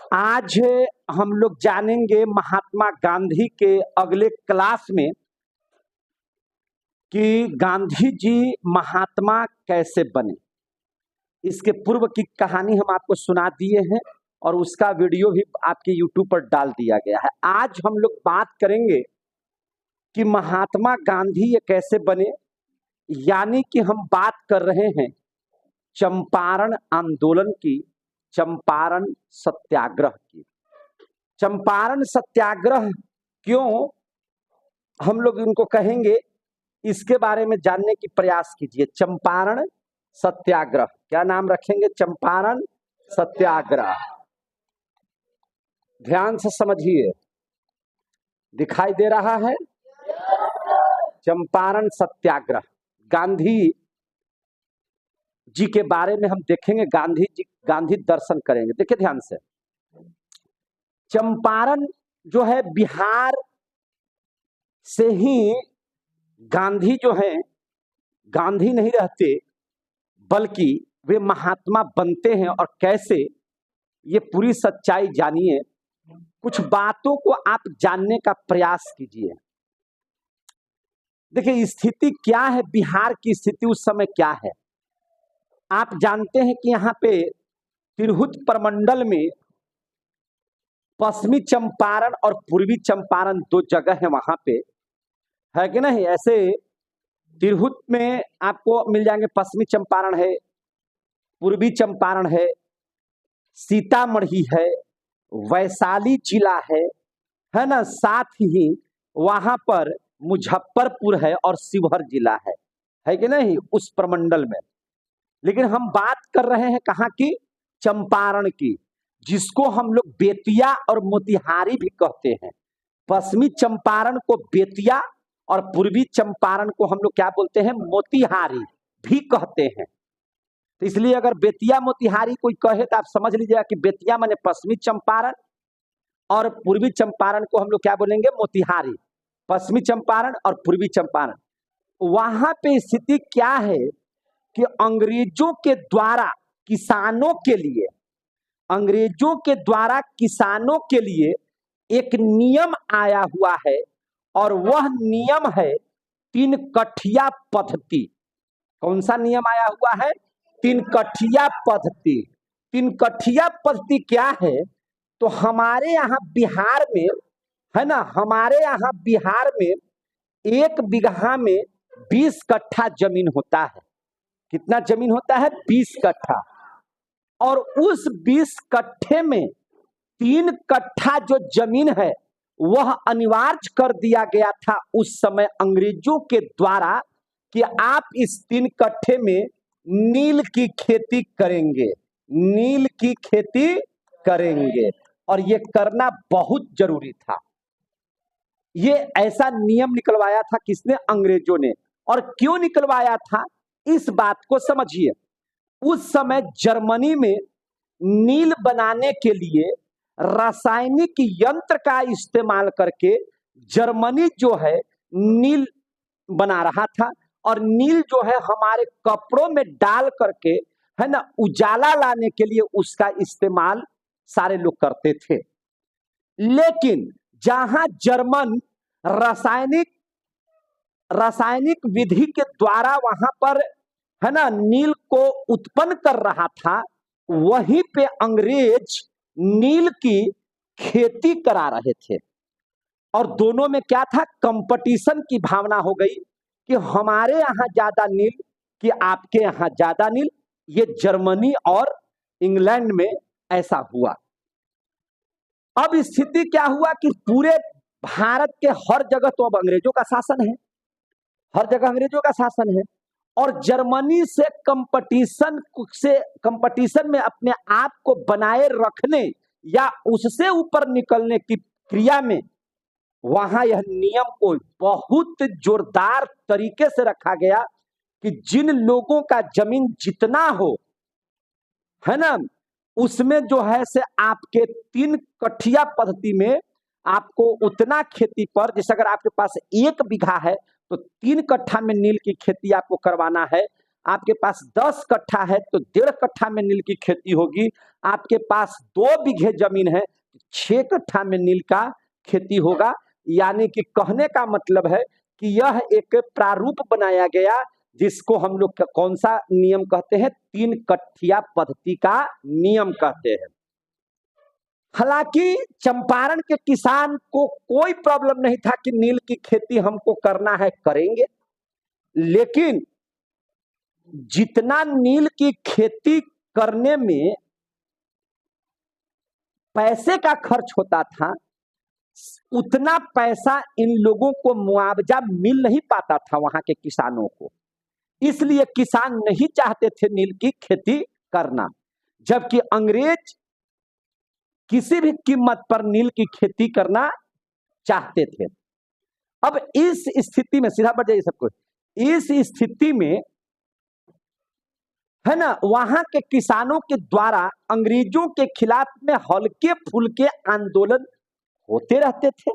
आज हम लोग जानेंगे महात्मा गांधी के अगले क्लास में कि गांधी जी महात्मा कैसे बने। इसके पूर्व की कहानी हम आपको सुना दिए हैं और उसका वीडियो भी आपके YouTube पर डाल दिया गया है। आज हम लोग बात करेंगे कि महात्मा गांधी ये कैसे बने, यानी कि हम बात कर रहे हैं चंपारण आंदोलन की, चंपारण सत्याग्रह की। चंपारण सत्याग्रह क्यों हम लोग इनको कहेंगे, इसके बारे में जानने की प्रयास कीजिए। चंपारण सत्याग्रह क्या नाम रखेंगे? चंपारण सत्याग्रह। ध्यान से समझिए, दिखाई दे रहा है? चंपारण सत्याग्रह गांधी जी के बारे में हम देखेंगे। गांधी दर्शन करेंगे। देखिए ध्यान से, चंपारण जो है बिहार से ही गांधी जो है, गांधी नहीं रहते बल्कि वे महात्मा बनते हैं। और कैसे, ये पूरी सच्चाई जानिए। कुछ बातों को आप जानने का प्रयास कीजिए। देखिए स्थिति क्या है, बिहार की स्थिति उस समय क्या है। आप जानते हैं कि यहाँ पे तिरहुत प्रमंडल में पश्चिमी चंपारण और पूर्वी चंपारण दो जगह है, वहां पे है कि नहीं। ऐसे तिरहुत में आपको मिल जाएंगे, पश्चिमी चंपारण है, पूर्वी चंपारण है, सीतामढ़ी है, वैशाली जिला है ना। साथ ही वहां पर मुजफ्फरपुर है और शिवहर जिला है कि नहीं, उस प्रमंडल में। लेकिन हम बात कर रहे हैं कहाँ की? चंपारण की, जिसको हम लोग बेतिया और मोतिहारी भी कहते हैं। पश्चिमी चंपारण को बेतिया और पूर्वी चंपारण को हम लोग क्या बोलते हैं? मोतिहारी भी कहते हैं। तो इसलिए अगर बेतिया मोतिहारी कोई कहे तो आप समझ लीजिएगा कि बेतिया माने पश्चिमी चंपारण और पूर्वी चंपारण को हम लोग क्या बोलेंगे? मोतिहारी। पश्चिमी चंपारण और पूर्वी चंपारण। वहां पे स्थिति क्या है कि अंग्रेजों के द्वारा किसानों के लिए एक नियम आया हुआ है, और वह नियम है 3 कठिया पद्धति। कौन सा नियम आया हुआ है? 3 कठिया पद्धति। 3 कठिया पद्धति क्या है? तो हमारे यहाँ बिहार में है ना, हमारे यहाँ बिहार में 1 बीघा में 20 कट्ठा जमीन होता है। कितना जमीन होता है? 20 कट्ठा। और उस 20 कट्ठे में 3 कट्ठा जो जमीन है वह अनिवार्य कर दिया गया था उस समय अंग्रेजों के द्वारा कि आप इस 3 कट्ठे में नील की खेती करेंगे, नील की खेती करेंगे। और ये करना बहुत जरूरी था। ये ऐसा नियम निकलवाया था किसने? अंग्रेजों ने। और क्यों निकलवाया था, इस बात को समझिए। उस समय जर्मनी में नील बनाने के लिए रासायनिक यंत्र का इस्तेमाल करके जर्मनी जो है नील बना रहा था। और नील जो है हमारे कपड़ों में डाल करके है ना, उजाला लाने के लिए उसका इस्तेमाल सारे लोग करते थे। लेकिन जहां जर्मन रासायनिक विधि के द्वारा वहां पर है ना नील को उत्पन्न कर रहा था, वहीं पे अंग्रेज नील की खेती करा रहे थे। और दोनों में क्या था? कंपटीशन की भावना हो गई कि हमारे यहाँ ज्यादा नील कि आपके यहाँ ज्यादा नील। ये जर्मनी और इंग्लैंड में ऐसा हुआ। अब स्थिति क्या हुआ कि पूरे भारत के हर जगह तो अब अंग्रेजों का शासन है, हर जगह अंग्रेजों का शासन है। और जर्मनी से कंपटीशन में अपने आप को बनाए रखने या उससे ऊपर निकलने की क्रिया में वहां यह नियम को बहुत जोरदार तरीके से रखा गया कि जिन लोगों का जमीन जितना हो है ना, उसमें जो है से आपके 3 कठिया पद्धति में आपको उतना खेती पर, जैसे अगर आपके पास 1 बीघा है तो 3 कट्ठा में नील की खेती आपको करवाना है। आपके पास 10 कट्ठा है तो 1.5 कट्ठा में नील की खेती होगी। आपके पास 2 बीघे जमीन है, 6 कट्ठा में नील का खेती होगा। यानी कि कहने का मतलब है कि यह एक प्रारूप बनाया गया जिसको हम लोग कौन सा नियम कहते हैं, 3 कट्ठिया पद्धति का नियम कहते हैं। हालांकि चंपारण के किसान को कोई प्रॉब्लम नहीं था कि नील की खेती हमको करना है, करेंगे, लेकिन जितना नील की खेती करने में पैसे का खर्च होता था, उतना पैसा इन लोगों को मुआवजा मिल नहीं पाता था वहां के किसानों को। इसलिए किसान नहीं चाहते थे नील की खेती करना, जबकि अंग्रेज किसी भी कीमत पर नील की खेती करना चाहते थे। अब इस स्थिति में सीधा बढ़ जाइए सबको, इस स्थिति में है ना, वहां के किसानों के द्वारा अंग्रेजों के खिलाफ में हल्के फुल्के आंदोलन होते रहते थे,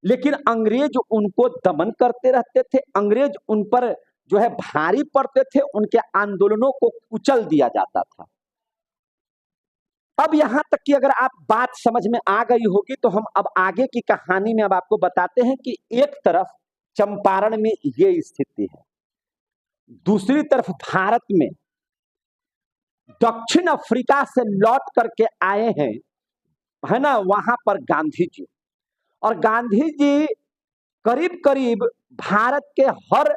लेकिन अंग्रेज उनको दमन करते रहते थे। अंग्रेज उन पर जो है भारी पड़ते थे, उनके आंदोलनों को कुचल दिया जाता था। अब यहां तक कि अगर आप बात समझ में आ गई होगी तो हम अब आगे की कहानी में अब आपको बताते हैं कि एक तरफ चंपारण में ये स्थिति है, दूसरी तरफ भारत में दक्षिण अफ्रीका से लौट करके आए हैं, है ना, वहां पर गांधी जी। और गांधी जी करीब करीब भारत के हर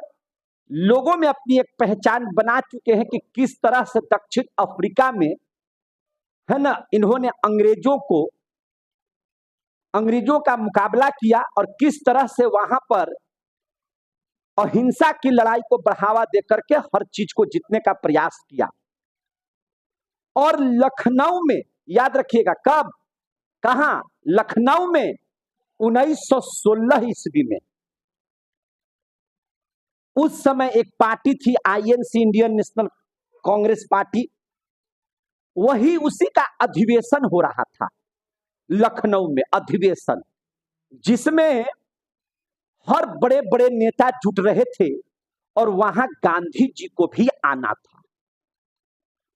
लोगों में अपनी एक पहचान बना चुके हैं कि किस तरह से दक्षिण अफ्रीका में, है ना, इन्होंने अंग्रेजों का मुकाबला किया और किस तरह से वहां पर अहिंसा की लड़ाई को बढ़ावा देकर के हर चीज को जीतने का प्रयास किया। और लखनऊ में, याद रखिएगा, कब, कहां, लखनऊ में 1916 ईस्वी में, उस समय एक पार्टी थी INC, Indian national Congress party, वही उसी का अधिवेशन हो रहा था लखनऊ में, अधिवेशन जिसमें हर बड़े बड़े नेता जुट रहे थे और वहां गांधी जी को भी आना था,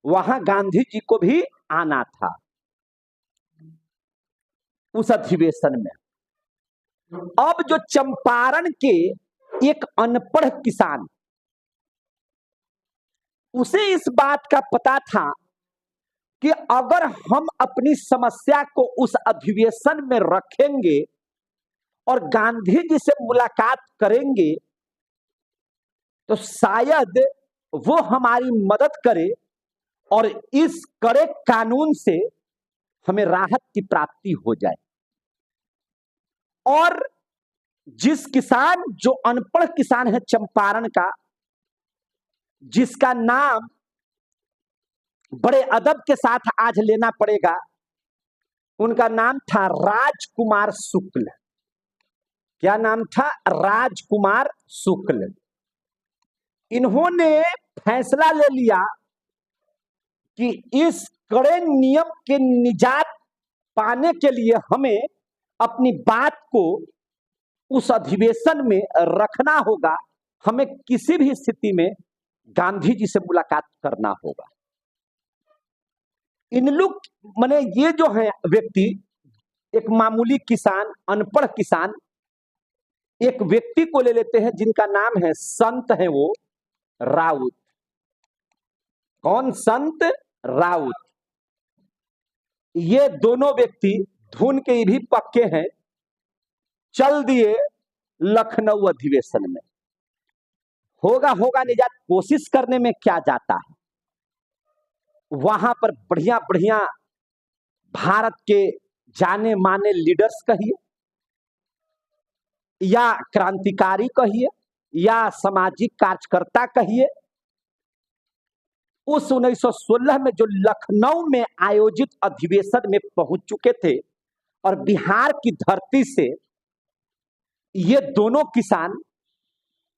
वहां गांधी जी को भी आना था उस अधिवेशन में। अब जो चंपारण के एक अनपढ़ किसान, उसे इस बात का पता था कि अगर हम अपनी समस्या को उस अधिवेशन में रखेंगे और गांधी जी से मुलाकात करेंगे तो शायद वो हमारी मदद करे और इस कड़े कानून से हमें राहत की प्राप्ति हो जाए। और जिस किसान, जो अनपढ़ किसान है चंपारण का, जिसका नाम बड़े अदब के साथ आज लेना पड़ेगा, उनका नाम था राजकुमार शुक्ल। क्या नाम था? राजकुमार शुक्ल। इन्होंने फैसला ले लिया कि इस कड़े नियम के निजात पाने के लिए हमें अपनी बात को उस अधिवेशन में रखना होगा, हमें किसी भी स्थिति में गांधी जी से मुलाकात करना होगा। इन लोग, माने ये जो है व्यक्ति, एक मामूली किसान, अनपढ़ किसान, एक व्यक्ति को ले लेते हैं जिनका नाम है, संत है वो राउत। कौन? संत राउत। ये दोनों व्यक्ति धुन के भी पक्के हैं, चल दिए लखनऊ अधिवेशन में। होगा होगा निजात, कोशिश करने में क्या जाता है। वहां पर बढ़िया बढ़िया भारत के जाने माने लीडर्स कहिए या क्रांतिकारी कहिए या सामाजिक कार्यकर्ता कहिए, उस 1916 में जो लखनऊ में आयोजित अधिवेशन में पहुंच चुके थे और बिहार की धरती से ये दोनों किसान,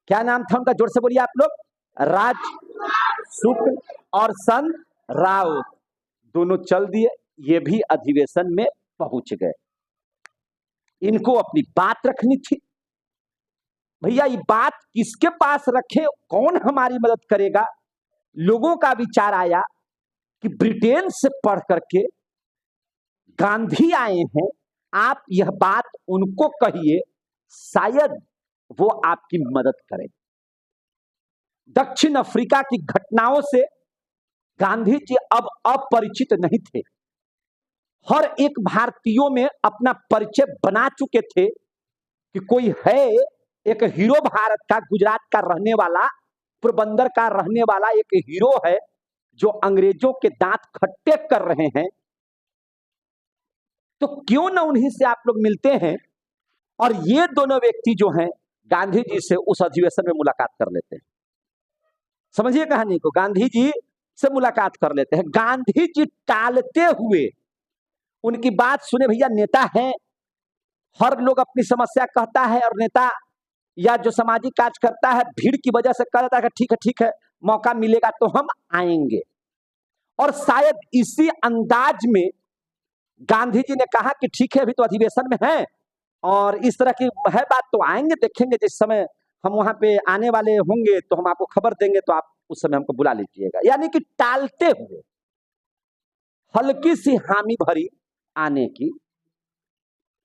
क्या नाम था उनका, जोर से बोलिए आप लोग, राज शुक्ल और संत राउत, दोनों चल दिए, ये भी अधिवेशन में पहुंच गए। इनको अपनी बात रखनी थी। भैया ये बात किसके पास रखे, कौन हमारी मदद करेगा, लोगों का विचार आया कि ब्रिटेन से पढ़ करके गांधी आए हैं, आप यह बात उनको कहिए, शायद वो आपकी मदद करें। दक्षिण अफ्रीका की घटनाओं से गांधी जी अब अपरिचित नहीं थे। हर एक भारतीयों में अपना परिचय बना चुके थे कि कोई है, एक हीरो भारत का, गुजरात का रहने वाला, पोरबंदर का रहने वाला एक हीरो है जो अंग्रेजों के दांत खट्टे कर रहे हैं। तो क्यों ना उन्हीं से आप लोग मिलते हैं। और ये दोनों व्यक्ति जो हैं गांधी जी से उस अधिवेशन में मुलाकात कर लेते हैं। समझिए कहानी को, गांधी जी से मुलाकात कर लेते हैं। गांधी जी टालते हुए उनकी बात सुने, भैया नेता है, हर लोग अपनी समस्या कहता है, और नेता या जो सामाजिक कार्य करता है भीड़ की वजह से कहता है कि ठीक है मौका मिलेगा तो हम आएंगे। और शायद इसी अंदाज में गांधी जी ने कहा कि ठीक है अभी तो अधिवेशन में है और इस तरह की है बात, तो आएंगे, देखेंगे जिस समय हम वहां पे आने वाले होंगे तो हम आपको खबर देंगे, तो आप उस समय हमको बुला लीजिएगा। यानी कि टालते हुए, हल्की सी हामी भरी आने की,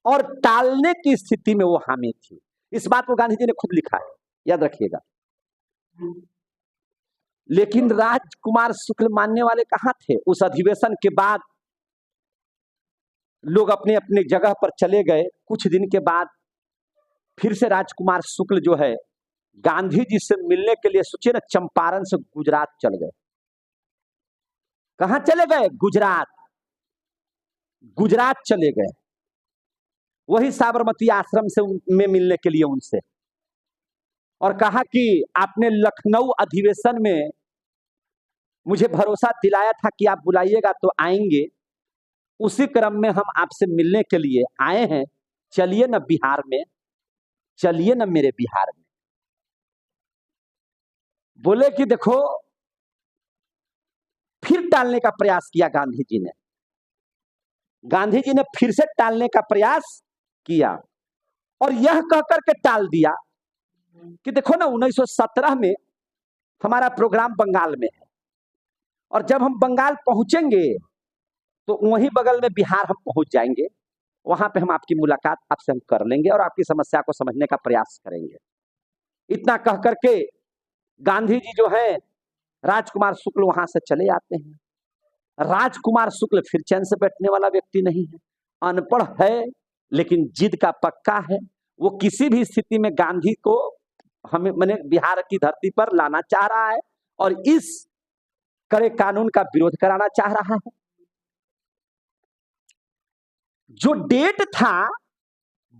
और टालने की स्थिति में वो हामी थी। इस बात को गांधी जी ने खुद लिखा है, याद रखिएगा। लेकिन राजकुमार शुक्ल मानने वाले कहां थे। उस अधिवेशन के बाद लोग अपने अपने जगह पर चले गए। कुछ दिन के बाद फिर से राजकुमार शुक्ल जो है गांधी जी से मिलने के लिए, सोचिए ना, चंपारण से गुजरात चल गए। कहां चले गए? गुजरात। गुजरात चले गए, वही साबरमती आश्रम से में मिलने के लिए उनसे, और कहा कि आपने लखनऊ अधिवेशन में मुझे भरोसा दिलाया था कि आप बुलाइएगा तो आएंगे, उसी क्रम में हम आपसे मिलने के लिए आए हैं, चलिए ना बिहार में, चलिए ना मेरे बिहार में। बोले कि देखो, फिर टालने का प्रयास किया गांधी जी ने। गांधी जी ने फिर से टालने का प्रयास किया और यह कहकर के टाल दिया कि देखो ना 1917 में हमारा प्रोग्राम बंगाल में है, और जब हम बंगाल पहुंचेंगे तो वहीं बगल में बिहार हम पहुंच जाएंगे, वहां पे हम आपकी मुलाकात आपसे हम कर लेंगे और आपकी समस्या को समझने का प्रयास करेंगे। इतना कह करके गांधी जी जो है राजकुमार शुक्ल वहां से चले आते हैं। राजकुमार शुक्ल फिर चैन से बैठने वाला व्यक्ति नहीं है, अनपढ़ है लेकिन जिद का पक्का है। वो किसी भी स्थिति में गांधी को हमें मैंने बिहार की धरती पर लाना चाह रहा है और इस कड़े कानून का विरोध कराना चाह रहा है। जो डेट था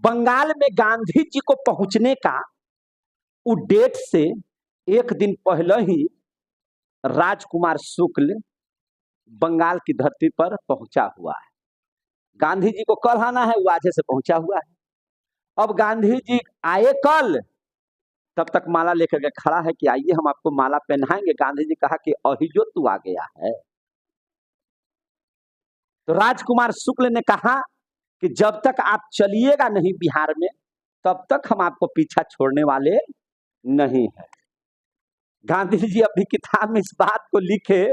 बंगाल में गांधी जी को पहुंचने का, उस डेट से एक दिन पहले ही राजकुमार शुक्ल बंगाल की धरती पर पहुंचा हुआ है। गांधी जी को कल आना है, वो आज से पहुंचा हुआ है। अब गांधी जी आए कल, तब तक माला लेकर के खड़ा है कि आइए हम आपको माला पहनाएंगे। गांधी जी कहा कि अहिजो तू आ गया है। तो राजकुमार शुक्ल ने कहा कि जब तक आप चलिएगा नहीं बिहार में, तब तक हम आपको पीछा छोड़ने वाले नहीं है। गांधी जी अपनी किताब में इस बात को लिखे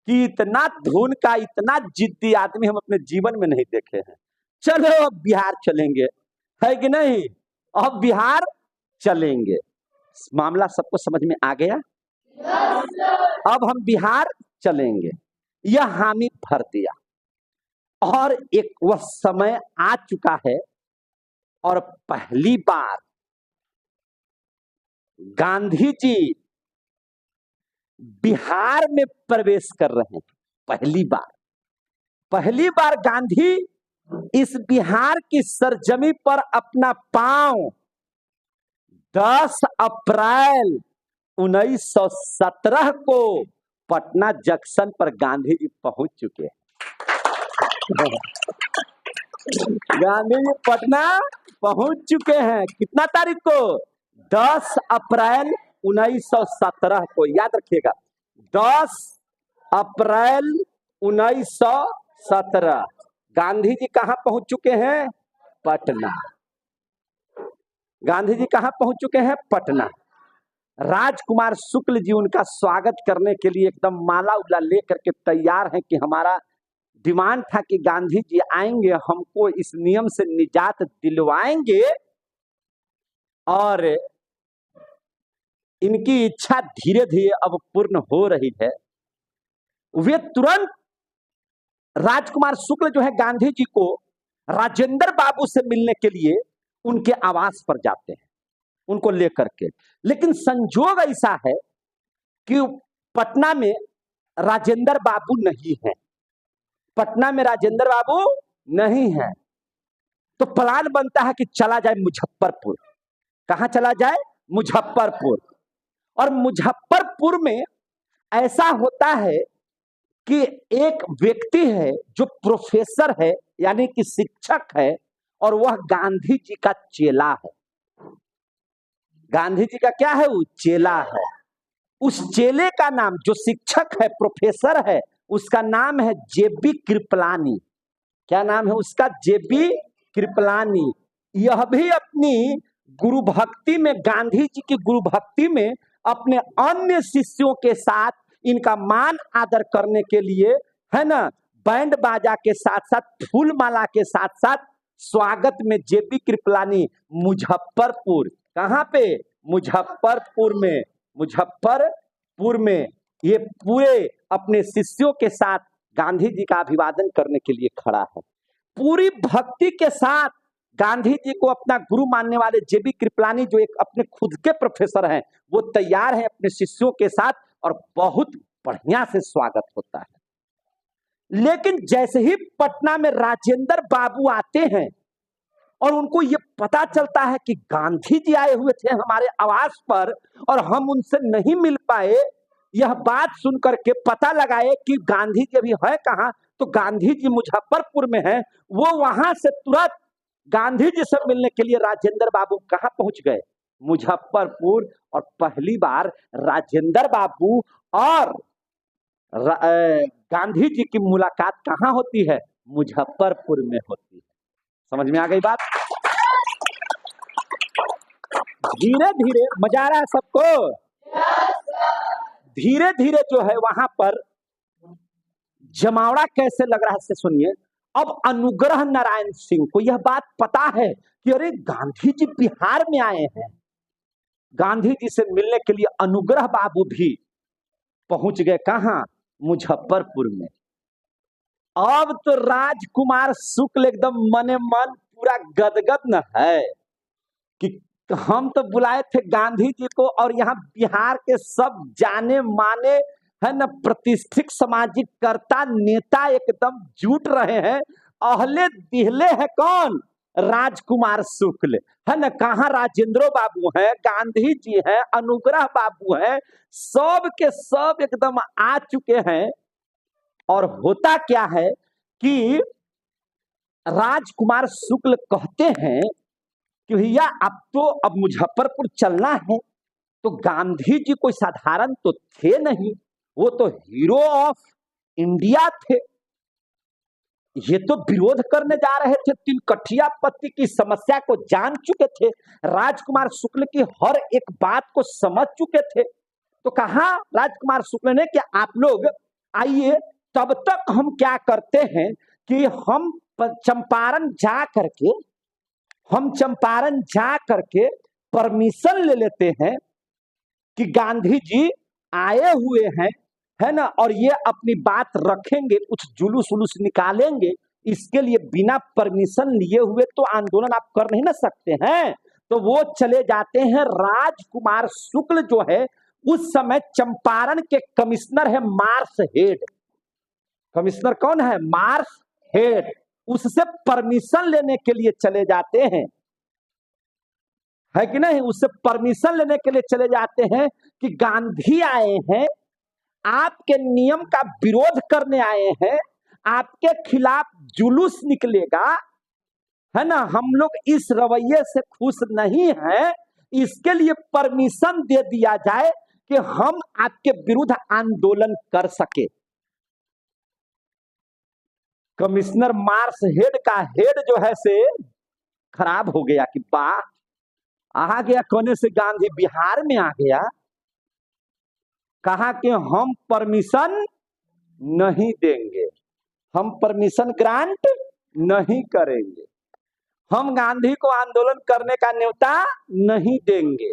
कि इतना धुन का, इतना जिद्दी आदमी हम अपने जीवन में नहीं देखे हैं। चलो अब बिहार चलेंगे, है कि नहीं? अब बिहार चलेंगे। मामला सबको समझ में आ गया? अब हम बिहार चलेंगे, यह हामी भर दिया। और एक वह समय आ चुका है और पहली बार गांधी जी बिहार में प्रवेश कर रहे हैं। पहली बार गांधी इस बिहार की सरजमी पर अपना पांव 10 अप्रैल 1917 को पटना जंक्शन पर गांधी जी पहुंच चुके हैं। गांधी जी पटना पहुंच चुके हैं। कितना तारीख को? 10 अप्रैल 1917 को, याद रखिएगा, 10 अप्रैल 1917 गांधी जी कहां पहुंच चुके हैं? पटना। गांधी जी कहां पहुंच चुके हैं? पटना। राजकुमार शुक्ल जी उनका स्वागत करने के लिए एकदम माला उला लेकर के तैयार हैं कि हमारा डिमांड था कि गांधी जी आएंगे, हमको इस नियम से निजात दिलवाएंगे, और इनकी इच्छा धीरे धीरे अब पूर्ण हो रही है। वे तुरंत राजकुमार शुक्ल जो है गांधी जी को राजेंद्र बाबू से मिलने के लिए उनके आवास पर जाते हैं उनको लेकर के। लेकिन संजोग ऐसा है कि पटना में राजेंद्र बाबू नहीं है, पटना में राजेंद्र बाबू नहीं है। तो प्लान बनता है कि चला जाए मुजफ्फरपुर। कहां चला जाए? मुजफ्फरपुर। और मुजफ्फरपुर में ऐसा होता है कि एक व्यक्ति है जो प्रोफेसर है, यानी कि शिक्षक है, और वह गांधी जी का चेला है। गांधी जी का क्या है? वो चेला है। उस चेले का नाम, जो शिक्षक है, प्रोफेसर है, उसका नाम है जेबी कृपलानी। क्या नाम है उसका? जेबी कृपलानी। यह भी अपनी गुरु भक्ति में, गांधी जी की गुरु भक्ति में अपने अन्य शिष्यों के साथ इनका मान आदर करने के लिए, है ना, बैंड बाजा के साथ साथ फूल माला के साथ साथ स्वागत में जेबी कृपलानी मुजफ्फरपुर। कहां पे? मुजफ्फरपुर में। मुजफ्फरपुर में ये पूरे अपने शिष्यों के साथ गांधी जी का अभिवादन करने के लिए खड़ा है। पूरी भक्ति के साथ गांधी जी को अपना गुरु मानने वाले जेबी कृपलानी, जो एक अपने खुद के प्रोफेसर हैं, वो तैयार है अपने शिष्यों के साथ, और बहुत बढ़िया से स्वागत होता है। लेकिन जैसे ही पटना में राजेंद्र बाबू आते हैं और उनको ये पता चलता है कि गांधी जी आए हुए थे हमारे आवास पर और हम उनसे नहीं मिल पाए, यह बात सुनकर के पता लगाए कि गांधी जी अभी है कहाँ, तो गांधी जी मुजफ्फरपुर में हैं। वो वहां से तुरंत गांधी जी से मिलने के लिए राजेंद्र बाबू कहाँ पहुंच गए? मुजफ्फरपुर। और पहली बार राजेंद्र बाबू और गांधी जी की मुलाकात कहाँ होती है? मुजफ्फरपुर में होती है। समझ में आ गई बात? धीरे धीरे, मजा आ रहा है सबको? धीरे धीरे जो है वहां पर जमावड़ा कैसे लग रहा है से सुनिए। अब अनुग्रह नारायण सिंह को यह बात पता है कि अरे गांधी जी बिहार में आए हैं। गांधी जी से मिलने के लिए अनुग्रह बाबू भी पहुंच गए। कहां? मुजफ्फरपुर में। अब तो राजकुमार शुक्ल एकदम मने मन पूरा गदगद न है कि हम तो बुलाए थे गांधी जी को, और यहाँ बिहार के सब जाने माने, है न, प्रतिष्ठित सामाजिक कर्ता नेता एकदम जुट रहे हैं। अहले दिहले है कौन? राजकुमार शुक्ल, है न। कहाँ राजेंद्र बाबू हैं, गांधी जी हैं, अनुग्रह बाबू हैं, सब के सब एकदम आ चुके हैं। और होता क्या है कि राजकुमार शुक्ल कहते हैं कि भैया अब मुजफ्फरपुर चलना है। तो गांधी जी कोई साधारण तो थे नहीं, वो तो हीरो ऑफ इंडिया थे। ये तो विरोध करने जा रहे थे, तिलकठिया पत्ती की समस्या को जान चुके थे, राजकुमार शुक्ल की हर एक बात को समझ चुके थे। तो कहा राजकुमार शुक्ल ने कि आप लोग आइए, तब तक हम क्या करते हैं कि हम चंपारण जा करके परमिशन ले लेते हैं कि गांधी जी आए हुए हैं, है ना, और ये अपनी बात रखेंगे, कुछ जुलूस उलूस निकालेंगे। इसके लिए बिना परमिशन लिए हुए तो आंदोलन आप कर नहीं ना सकते हैं। तो वो चले जाते हैं। राजकुमार शुक्ल जो है उस समय चंपारण के कमिश्नर है मार्श हेड। कमिश्नर कौन है? Marsh head. उससे परमिशन लेने के लिए चले जाते हैं, है कि नहीं? उससे परमिशन लेने के लिए चले जाते हैं कि गांधी आए हैं, आपके नियम का विरोध करने आए हैं, आपके खिलाफ जुलूस निकलेगा, है ना, हम लोग इस रवैये से खुश नहीं हैं। इसके लिए परमिशन दे दिया जाए कि हम आपके विरुद्ध आंदोलन कर सके। कमिश्नर मार्श हेड का हेड जो है से खराब हो गया कि वाह, आ गया कोने से गांधी बिहार में आ गया, कहा कि हम परमिशन नहीं देंगे, हम परमिशन ग्रांट नहीं करेंगे, हम गांधी को आंदोलन करने का न्योता नहीं देंगे,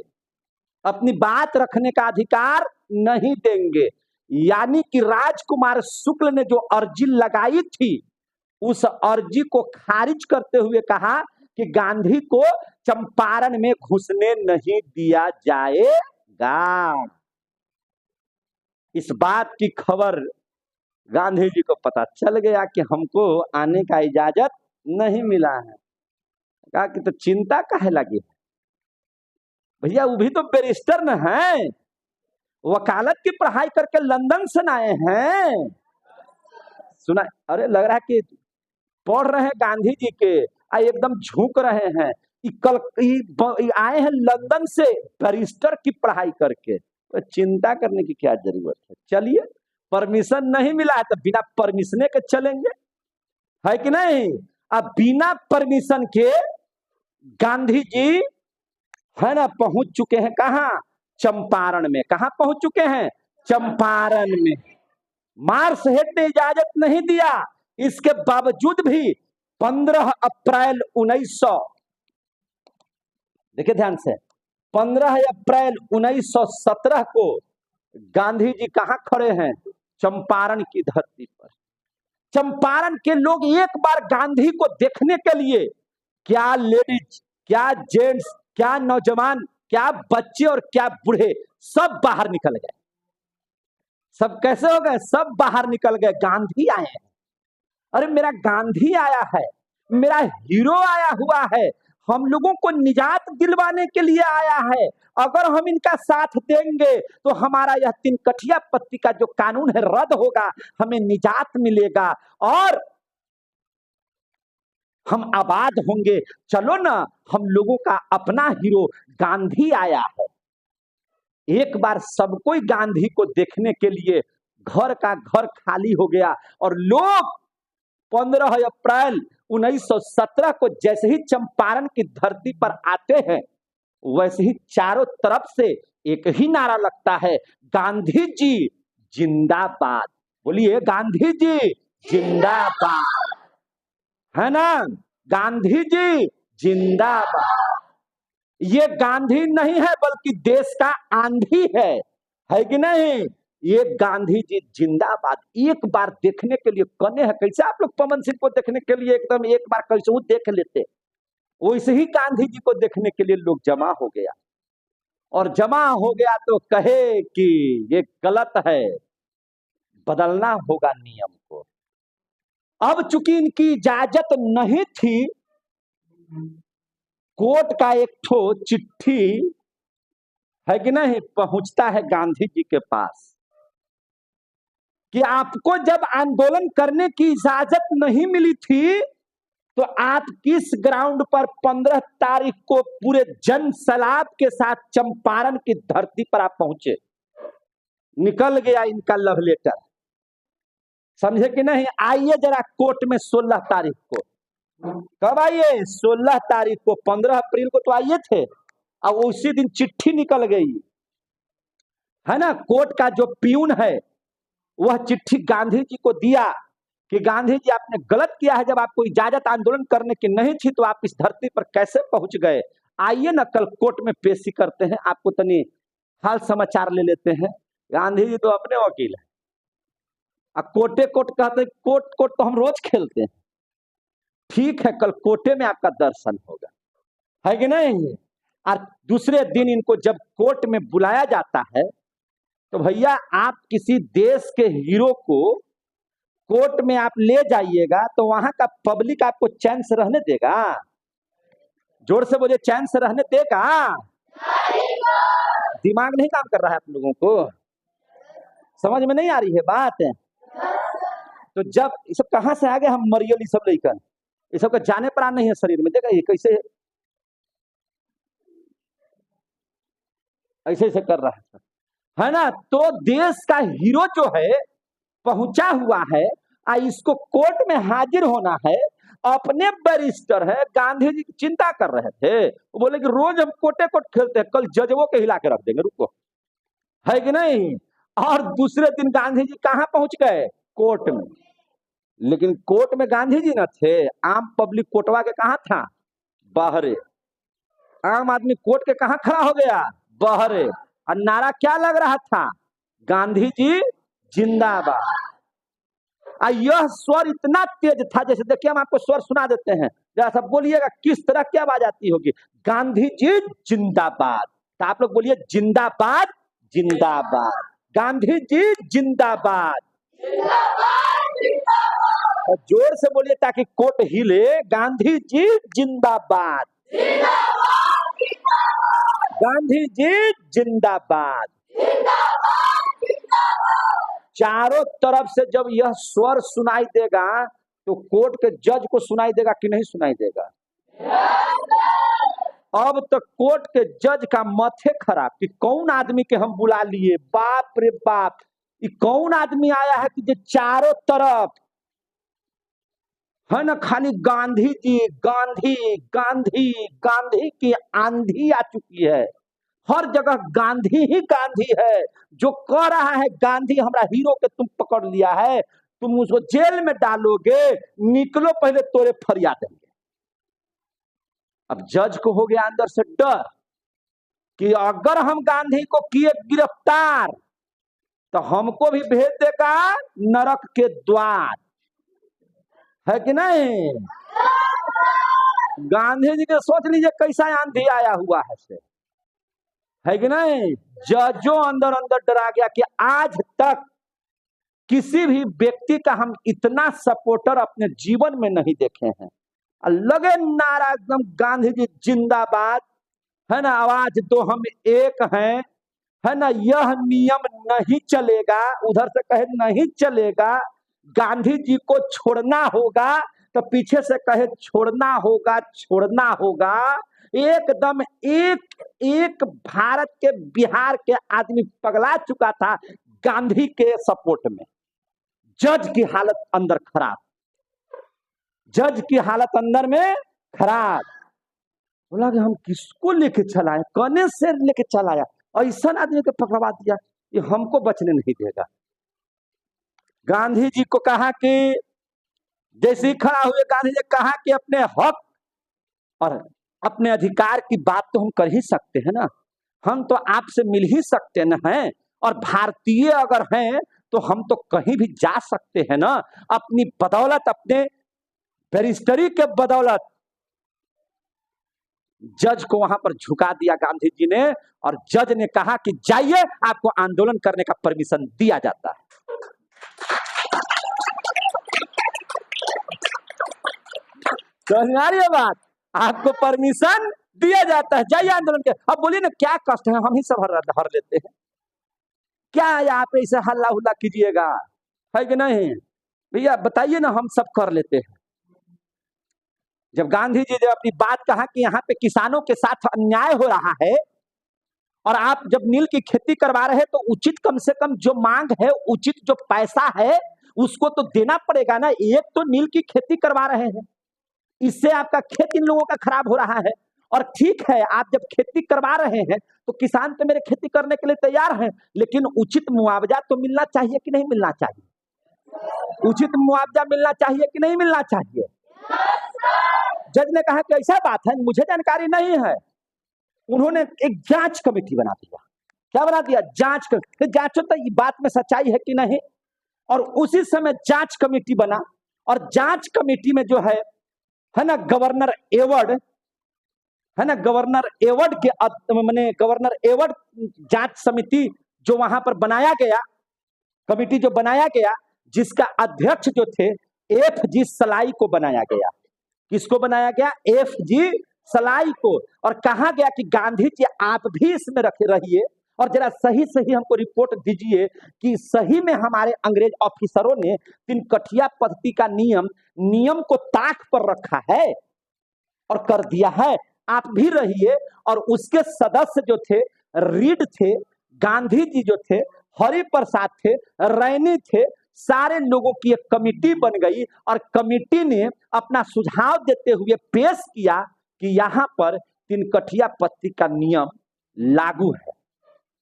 अपनी बात रखने का अधिकार नहीं देंगे। यानी कि राजकुमार शुक्ल ने जो अर्जी लगाई थी उस अर्जी को खारिज करते हुए कहा कि गांधी को चंपारण में घुसने नहीं दिया जाएगा। इस बात की खबर गांधी जी को पता चल गया कि हमको आने का इजाजत नहीं मिला है। कहा कि तो चिंता काहे लगी है भैया, वो भी तो बैरिस्टर न है, वकालत की पढ़ाई करके लंदन से आए हैं। सुना, अरे लग रहा है कि पढ़ रहे हैं गांधी जी के, एकदम झुक रहे हैं। कल आए हैं लंदन से बैरिस्टर की पढ़ाई करके, तो चिंता करने की क्या जरूरत है। चलिए, परमिशन नहीं मिला है तो बिना परमिशन के चलेंगे, है कि नहीं। अब बिना परमिशन के गांधी जी है ना पहुंच चुके हैं कहां, चंपारण में। कहां पहुंच चुके हैं, चंपारण में। मार्श हेड ने इजाजत नहीं दिया, इसके बावजूद भी 15 अप्रैल 1900, देखिए ध्यान से, 15 अप्रैल 1917 को गांधी जी कहां खड़े हैं, चंपारण की धरती पर। चंपारण के लोग एक बार गांधी को देखने के लिए, क्या लेडीज, क्या जेंट्स, क्या नौजवान, क्या बच्चे और क्या बूढ़े, सब बाहर निकल गए। सब कैसे हो गए, सब बाहर निकल गए। गांधी आए हैं, अरे मेरा गांधी आया है, मेरा हीरो आया हुआ है, हम लोगों को निजात दिलवाने के लिए आया है। अगर हम इनका साथ देंगे तो हमारा यह 3 कठिया पत्ती का जो कानून है रद्द होगा, हमें निजात मिलेगा और हम आबाद होंगे। चलो ना, हम लोगों का अपना हीरो गांधी आया है। एक बार सब कोई गांधी को देखने के लिए घर का घर खाली हो गया और लोग 15 अप्रैल 1917 को जैसे ही चंपारण की धरती पर आते हैं, वैसे ही चारों तरफ से एक ही नारा लगता है, गांधी जी जिंदाबाद। बोलिए, गांधी जी जिंदाबाद, है ना, गांधी जी जिंदाबाद। ये गांधी नहीं है बल्कि देश का आंधी है कि नहीं। ये गांधी जी जिंदाबाद एक बार देखने के लिए कने है। कैसे आप लोग पवन सिंह को देखने के लिए एकदम एक बार कैसे वो देख लेते, वैसे ही गांधी जी को देखने के लिए लोग जमा हो गया। और जमा हो गया तो कहे कि ये गलत है, बदलना होगा नियम को। अब चूंकि इनकी इजाजत नहीं थी, कोर्ट का एक ठो चिट्ठी है कि नहीं पहुंचता है गांधी जी के पास कि आपको जब आंदोलन करने की इजाजत नहीं मिली थी तो आप किस ग्राउंड पर 15 तारीख को पूरे जन सैलाब के साथ चंपारण की धरती पर आप पहुंचे। निकल गया इनका लव लेटर, समझे कि नहीं। आइए जरा कोर्ट में 16 तारीख को, कब आइए, 16 तारीख को। 15 अप्रैल को तो आइए थे, अब उसी दिन चिट्ठी निकल गई है ना। कोर्ट का जो पियून है वह चिट्ठी गांधी जी को दिया कि गांधी जी आपने गलत किया है, जब आपको इजाजत आंदोलन करने की नहीं थी तो आप इस धरती पर कैसे पहुंच गए। आइए ना कल कोर्ट में पेशी करते हैं, आपको तनी हाल समाचार ले लेते हैं। गांधी जी तो अपने वकील है, अब कोर्टे कोर्ट कहते, कोर्ट कोर्ट तो हम रोज खेलते हैं। ठीक है, कल कोर्टे में आपका दर्शन होगा, है कि नहीं। और दूसरे दिन इनको जब कोर्ट में बुलाया जाता है तो भैया आप किसी देश के हीरो को कोर्ट में आप ले जाइएगा तो वहां का पब्लिक आपको चैन से रहने देगा। जोर से बोलिए, चैन से रहने देगा। दिमाग नहीं काम कर रहा है आप लोगों को, समझ में नहीं आ रही है बात। तो जब ये सब कहां से आ गए, हम मरियल सब लेकर, ये सब का जाने पर नहीं है शरीर में। देखा ये कैसे ऐसे ऐसे कर रहा है ना। तो देश का हीरो जो है पहुंचा हुआ है, इसको कोर्ट में हाजिर होना है। अपने बैरिस्टर है, गांधी जी की चिंता कर रहे थे, वो बोले कि रोज हम कोटे कोट खेलते हैं, कल जजों के हिला के रख देंगे, रुको, है कि नहीं। और दूसरे दिन गांधी जी कहां पहुंच गए? कोर्ट में। लेकिन कोर्ट में गांधी जी न थे, आम पब्लिक कोर्टवा के कहा था? बहरे। आम आदमी कोर्ट के कहा खड़ा हो गया? बहरे। और नारा क्या लग रहा था? गांधी जी जिंदाबाद। यह स्वर इतना तेज था, जैसे देखिए हम आपको स्वर सुना देते हैं, जरा सा बोलिएगा किस तरह क्या आवाज आती होगी। गांधी जी जिंदाबाद। तो आप लोग बोलिए जिंदाबाद जिंदाबाद, गांधी जी जिंदाबाद। और जोर से बोलिए ताकि कोर्ट हिले, गांधी जी जिंदाबाद, गांधी जी जिंदाबाद। चारों तरफ से जब यह स्वर सुनाई देगा तो कोर्ट के जज को सुनाई देगा कि नहीं सुनाई देगा? अब तो कोर्ट के जज का माथे खराब कि कौन आदमी के हम बुला लिए, बाप रे बाप, ये कौन आदमी आया है कि जो चारों तरफ है ना खाली गांधी जी गांधी गांधी गांधी की आंधी आ चुकी है। हर जगह गांधी ही गांधी है। जो कह रहा है गांधी हमारा हीरो के तुम पकड़ लिया है, तुम उसको जेल में डालोगे, निकलो पहले तोरे फरियाद देंगे। अब जज को हो गया अंदर से डर कि अगर हम गांधी को किए गिरफ्तार तो हमको भी भेज देगा नरक के द्वार, है कि नहीं? गांधी जी के सोच लीजिए कैसा आंधी आया हुआ है कि नहीं? जजों अंदर अंदर डरा गया कि आज तक किसी भी व्यक्ति का हम इतना सपोर्टर अपने जीवन में नहीं देखे हैं। लगे नारा एकदम गांधी जी जिंदाबाद, है ना, आवाज दो हम एक हैं, है ना, यह नियम नहीं चलेगा, उधर से कहे नहीं चलेगा, गांधी जी को छोड़ना होगा, तो पीछे से कहे छोड़ना होगा छोड़ना होगा। एकदम एक एक भारत के बिहार के आदमी पगला चुका था गांधी के सपोर्ट में। जज की हालत अंदर खराब, जज की हालत अंदर में खराब। बोला कि हम किसको लेके चलाए, कने से लेके चलाया, ऐसा आदमी को पकड़वा दिया, ये हमको बचने नहीं देगा। गांधी जी को कहा कि जैसे ही खड़ा हुए गांधी जी कहा कि अपने हक और अपने अधिकार की बात तो हम कर ही सकते हैं ना, हम तो आपसे मिल ही सकते न हैं, और भारतीय अगर हैं तो हम तो कहीं भी जा सकते हैं ना, अपनी बदौलत, अपने बैरिस्टरी के बदौलत। जज को वहां पर झुका दिया गांधी जी ने, और जज ने कहा कि जाइए, आपको आंदोलन करने का परमिशन दिया जाता है। समझ आ रही है बात? आपको परमिशन दिया जाता है, जाइए आंदोलन के। अब बोलिए ना क्या कष्ट है, हम ही सब हर लेते हैं, क्या यहाँ पे इसे हल्ला हुल्ला कीजिएगा, है कि नहीं भैया? बताइए ना, हम सब कर लेते हैं। जब गांधी जी जब अपनी बात कहा कि यहाँ पे किसानों के साथ अन्याय हो रहा है, और आप जब नील की खेती करवा रहे हैं तो उचित, कम से कम जो मांग है, उचित जो पैसा है उसको तो देना पड़ेगा ना। एक तो नील की खेती करवा रहे हैं, इससे आपका खेत इन लोगों का खराब हो रहा है। और ठीक है, आप जब खेती करवा रहे हैं तो किसान तो मेरे खेती करने के लिए तैयार हैं, लेकिन उचित मुआवजा तो मिलना चाहिए कि नहीं मिलना चाहिए? उचित मुआवजा मिलना चाहिए कि नहीं मिलना चाहिए? जज ने कहा कि ऐसा बात है, मुझे जानकारी नहीं है। उन्होंने एक जांच कमेटी बना दिया। क्या बना दिया? जांच कमेटी। जांचो तो ये बात में सच्चाई है कि नहीं। और उसी समय जांच कमेटी बना, और जांच कमेटी में जो है ना गवर्नर एवॉर्ड, है ना, गवर्नर एवॉर्ड के मैंने गवर्नर एवॉर्ड जांच समिति जो वहां पर बनाया गया, कमेटी जो बनाया गया, जिसका अध्यक्ष जो थे FG सलाई को बनाया गया। किसको बनाया गया? FG सलाई को। और कहा गया कि गांधी जी आप भी इसमें रहिए और जरा सही सही हमको रिपोर्ट दीजिए कि सही में हमारे अंग्रेज ऑफिसरों ने तिनकठिया पद्धति का नियम को ताक पर रखा है और कर दिया है, आप भी रहिए। और उसके सदस्य जो थे, रीड थे, गांधी जी जो थे, हरि प्रसाद थे, रैनी थे, सारे लोगों की एक कमिटी बन गई, और कमिटी ने अपना सुझाव देते हुए पेश किया कि यहाँ पर तिनकठिया पद्धति का नियम लागू है,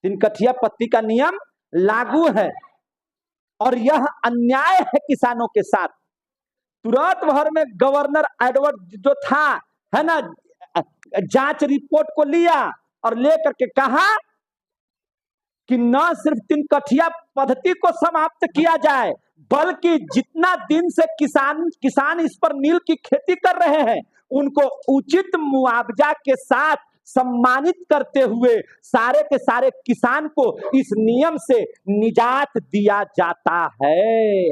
तिनकठिया पद्धति का नियम लागू है और यह अन्याय है किसानों के साथ। तुरंत भर में गवर्नर एडवर्ड जो था, है ना, जांच रिपोर्ट को लिया और लेकर के कहा कि न सिर्फ 3 कठिया पद्धति को समाप्त किया जाए, बल्कि जितना दिन से किसान इस पर नील की खेती कर रहे हैं उनको उचित मुआवजा के साथ सम्मानित करते हुए सारे के सारे किसान को इस नियम से निजात दिया जाता है।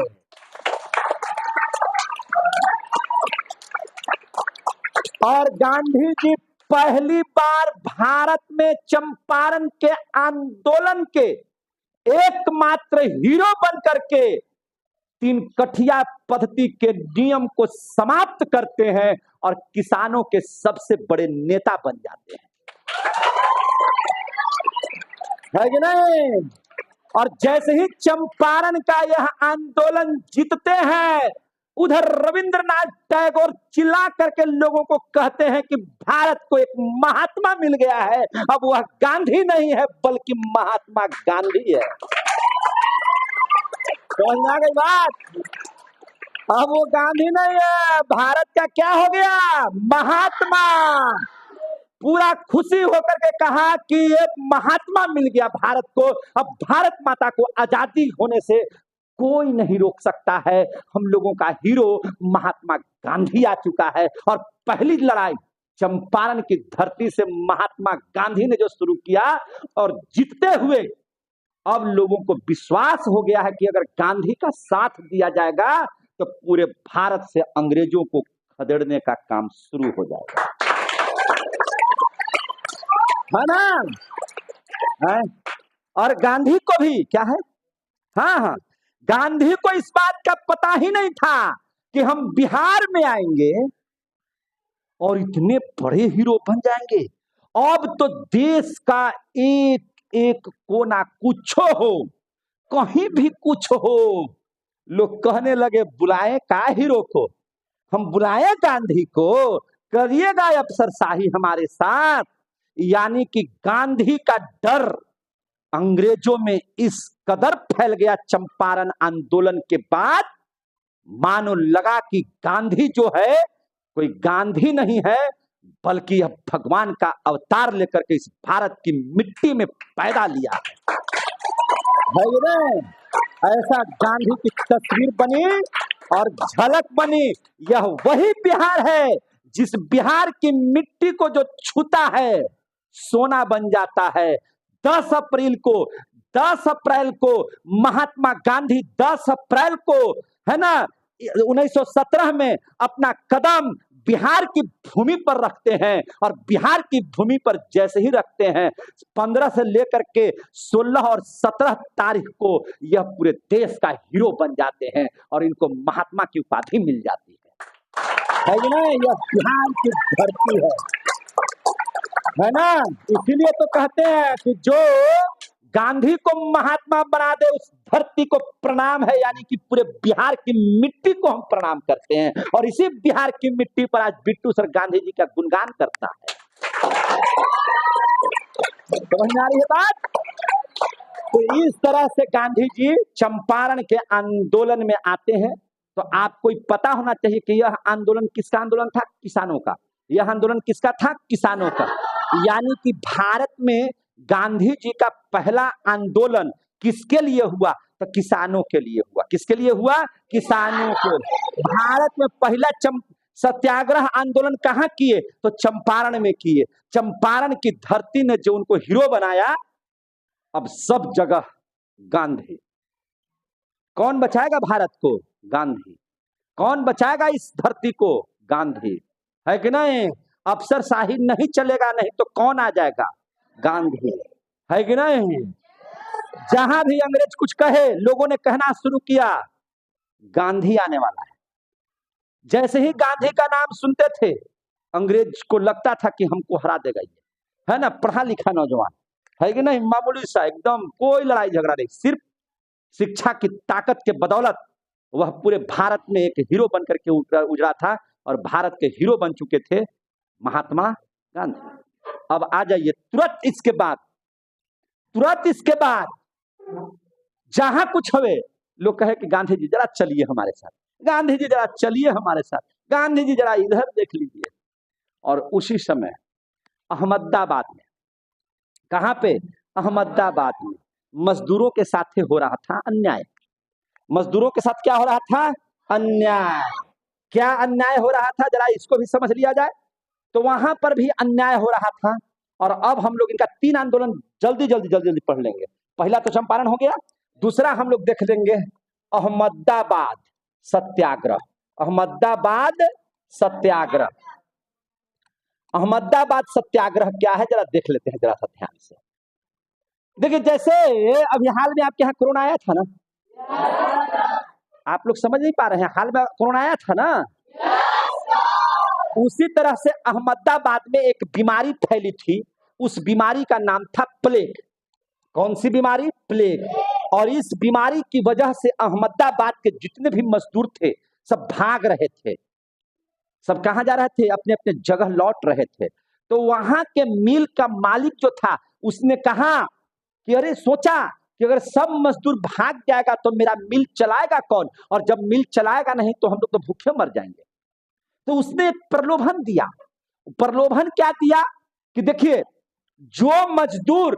और गांधी जी पहली बार भारत में चंपारण के आंदोलन के एकमात्र हीरो बनकर के 3 कठिया पद्धति के नियम को समाप्त करते हैं और किसानों के सबसे बड़े नेता बन जाते हैं, है कि नहीं? और जैसे ही चंपारण का यह आंदोलन जीतते हैं, उधर रविंद्रनाथ टैगोर चिल्ला करके लोगों को कहते हैं कि भारत को एक महात्मा मिल गया है, अब वह गांधी नहीं है बल्कि महात्मा गांधी है। समझ आ गई बात? अब वो गांधी नहीं है, भारत का क्या हो गया? महात्मा। पूरा खुशी होकर के कहा कि ये महात्मा मिल गया भारत को, अब भारत माता को आजादी होने से कोई नहीं रोक सकता है। हम लोगों का हीरो महात्मा गांधी आ चुका है। और पहली लड़ाई चंपारण की धरती से महात्मा गांधी ने जो शुरू किया और जीतते हुए अब लोगों को विश्वास हो गया है कि अगर गांधी का साथ दिया जाएगा तो पूरे भारत से अंग्रेजों को खदेड़ने का काम शुरू हो जाएगा, है ना? है? और गांधी को भी क्या है, हाँ, गांधी को इस बात का पता ही नहीं था कि हम बिहार में आएंगे और इतने बड़े हीरो बन जाएंगे। अब तो देश का एक एक कोना कुछ हो, कहीं भी कुछ हो, लोग कहने लगे बुलाए का हीरो को, हम बुलाए गांधी को, करिएगा अफसरशाही हमारे साथ। यानी कि गांधी का डर अंग्रेजों में इस कदर फैल गया चंपारण आंदोलन के बाद, मानो लगा कि गांधी जो है कोई गांधी नहीं है बल्कि अब भगवान का अवतार लेकर के इस भारत की मिट्टी में पैदा लिया है। ऐसा गांधी की तस्वीर बनी और झलक बनी। यह वही बिहार है जिस बिहार की मिट्टी को जो छूता है सोना बन जाता है। 10 अप्रैल को महात्मा गांधी 10 अप्रैल को, है ना, 1917 में अपना कदम बिहार की भूमि पर रखते हैं और बिहार की भूमि पर जैसे ही रखते हैं 15 से लेकर के 16 और 17 तारीख को यह पूरे देश का हीरो बन जाते हैं और इनको महात्मा की उपाधि मिल जाती है ना? यह बिहार की धरती है ना? इसीलिए तो कहते हैं कि जो गांधी को महात्मा बना दे उस धरती को प्रणाम है, यानी कि पूरे बिहार की मिट्टी को हम प्रणाम करते हैं और इसी बिहार की मिट्टी पर आज बिट्टू सर गांधी जी का गुणगान करता है। समझ में आ रही है बात? तो इस तरह से गांधी जी चंपारण के आंदोलन में आते हैं। तो आपको पता होना चाहिए कि यह आंदोलन किसका आंदोलन था? किसानों का। यह आंदोलन किसका था? किसानों का। यानी कि भारत में गांधी जी का पहला आंदोलन किसके लिए हुआ? तो किसानों के लिए हुआ। किसके लिए हुआ? किसानों के। भारत में पहला सत्याग्रह आंदोलन कहाँ किए? तो चंपारण में किए। चंपारण की धरती ने जो उनको हीरो बनाया, अब सब जगह गांधी। कौन बचाएगा भारत को? गांधी। कौन बचाएगा इस धरती को? गांधी। है कि नहीं? अफसरशाही नहीं चलेगा, नहीं तो कौन आ जाएगा? गांधी। है कि नहीं? जहां भी अंग्रेज कुछ कहे, लोगों ने कहना शुरू किया गांधी आने वाला है। जैसे ही गांधी का नाम सुनते थे अंग्रेज को लगता था कि हमको हरा देगा ये, है ना? पढ़ा लिखा नौजवान, है कि नहीं? मामूली सा, एकदम कोई लड़ाई झगड़ा नहीं, सिर्फ शिक्षा की ताकत के बदौलत वह पूरे भारत में एक हीरो बनकर के उजड़ा था और भारत के हीरो बन चुके थे महात्मा गांधी। अब आ जाइए तुरंत इसके बाद जहां कुछ हवे लोग कहे कि गांधी जी जरा चलिए हमारे साथ, गांधी जी जरा चलिए हमारे साथ, गांधी जी जरा इधर देख लीजिए। और उसी समय अहमदाबाद में, कहां पे, अहमदाबाद में मजदूरों के साथ हो रहा था अन्याय। मजदूरों के साथ क्या हो रहा था, अन्याय। क्या अन्याय हो रहा था जरा इसको भी समझ लिया जाए। तो वहां पर भी अन्याय हो रहा था। और अब हम लोग इनका 3 आंदोलन जल्दी जल्दी जल्दी जल्दी पढ़ लेंगे। पहला तो चंपारण हो गया, दूसरा हम लोग देख लेंगे अहमदाबाद सत्याग्रह। अहमदाबाद सत्याग्रह, अहमदाबाद सत्याग्रह क्या है जरा देख लेते हैं जरा सा ध्यान से। देखिए जैसे अभी हाल में आपके यहाँ कोरोना आया था ना, आप लोग समझ नहीं पा रहे हैं, हाल में कोरोना आया था ना, उसी तरह से अहमदाबाद में एक बीमारी फैली थी। उस बीमारी का नाम था प्लेग। कौन सी बीमारी, प्लेग। और इस बीमारी की वजह से अहमदाबाद के जितने भी मजदूर थे सब भाग रहे थे। सब कहां जा रहे थे, अपने अपने जगह लौट रहे थे। तो वहां के मिल का मालिक जो था उसने कहा कि अरे, सोचा कि अगर सब मजदूर भाग जाएगा तो मेरा मिल चलाएगा कौन, और जब मिल चलाएगा नहीं तो हम लोग तो भूखे मर जाएंगे। तो उसने प्रलोभन दिया। प्रलोभन क्या दिया कि देखिए, जो मजदूर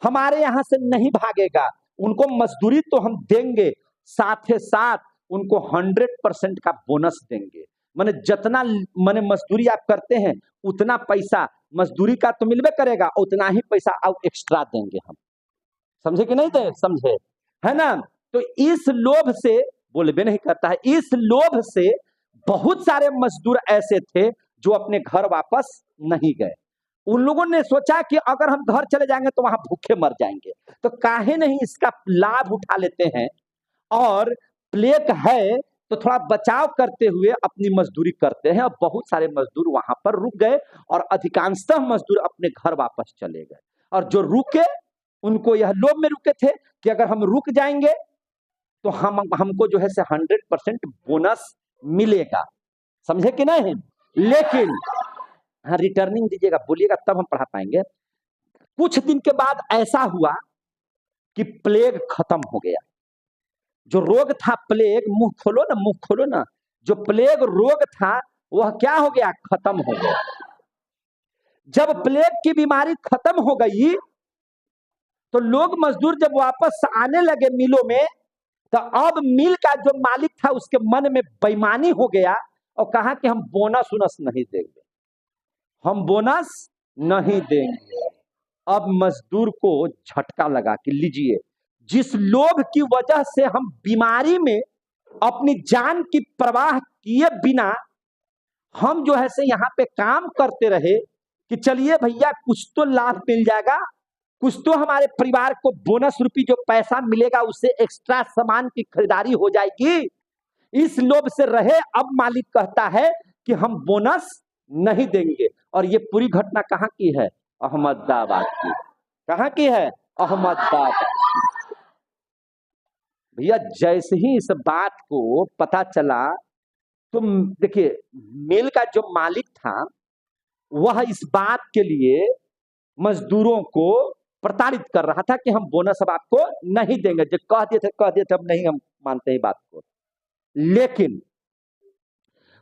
हमारे यहां से नहीं भागेगा उनको मजदूरी तो हम देंगे, साथ ही साथ उनको 100% का बोनस देंगे। माने जितना माने मजदूरी आप करते हैं उतना पैसा मजदूरी का तो मिलबे करेगा, उतना ही पैसा अब एक्स्ट्रा देंगे हम। समझे कि नहीं थे, समझे है ना। तो इस लोभ से, बोलबे नहीं करता है, इस लोभ से बहुत सारे मजदूर ऐसे थे जो अपने घर वापस नहीं गए। उन लोगों ने सोचा कि अगर हम घर चले जाएंगे तो वहां भूखे मर जाएंगे, तो काहे नहीं इसका लाभ उठा लेते हैं और प्लेग है तो थोड़ा बचाव करते हुए अपनी मजदूरी करते हैं। और बहुत सारे मजदूर वहां पर रुक गए और अधिकांशतः मजदूर अपने घर वापस चले गए। और जो रुके उनको यह लोभ में रुके थे कि अगर हम रुक जाएंगे तो हमको जो है से 100% बोनस मिलेगा। समझे कि नहीं। लेकिन हाँ, रिटर्निंग दीजिएगा, बोलिएगा तब हम पढ़ा पाएंगे। कुछ दिन के बाद ऐसा हुआ कि प्लेग खत्म हो गया। जो रोग था प्लेग, मुंह खोलो ना, मुंह खोलो ना, जो प्लेग रोग था वह क्या हो गया, खत्म हो गया। जब प्लेग की बीमारी खत्म हो गई तो लोग मजदूर जब वापस आने लगे मिलों में, तो अब मिल का जो मालिक था उसके मन में बेईमानी हो गया और कहा कि हम बोनस वोनस नहीं देंगे, हम बोनस नहीं देंगे। अब मजदूर को झटका लगा कि लीजिए, जिस लोभ की वजह से हम बीमारी में अपनी जान की परवाह किए बिना हम जो है से यहाँ पे काम करते रहे कि चलिए भैया कुछ तो लाभ मिल जाएगा, कुछ तो हमारे परिवार को बोनस रूपी जो पैसा मिलेगा उससे एक्स्ट्रा सामान की खरीदारी हो जाएगी, इस लोभ से रहे। अब मालिक कहता है कि हम बोनस नहीं देंगे। और ये पूरी घटना कहाँ की है, अहमदाबाद की। कहाँ की है, अहमदाबाद। भैया जैसे ही इस बात को पता चला तो देखिए, मिल का जो मालिक था वह इस बात के लिए मजदूरों को प्रताड़ित कर रहा था कि हम बोनस अब आपको नहीं देंगे। जो कह दिए थे अब नहीं हम मानते हैं बात को। लेकिन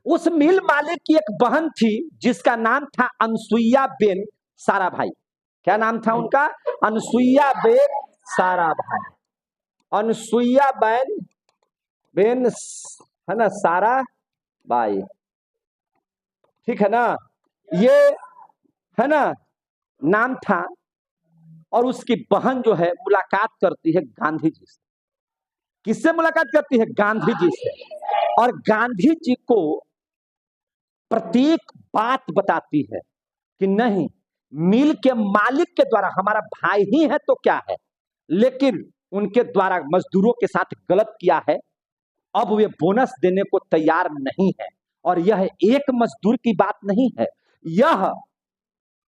उस मिल मालिक की एक बहन थी जिसका नाम था अनसुईया बेन साराभाई। क्या नाम था उनका, अनसुईया बेन साराभाई। अनसुईया बेन है ना, साराभाई, ठीक है ना, ये है ना नाम था। और उसकी बहन जो है मुलाकात करती है गांधी जी से। किससे मुलाकात करती है, गांधी जी से। और गांधी जी को प्रत्येक बात बताती है कि नहीं, मिल के मालिक के द्वारा, हमारा भाई ही है तो क्या है, लेकिन उनके द्वारा मजदूरों के साथ गलत किया है, अब वे बोनस देने को तैयार नहीं है। और यह एक मजदूर की बात नहीं है, यह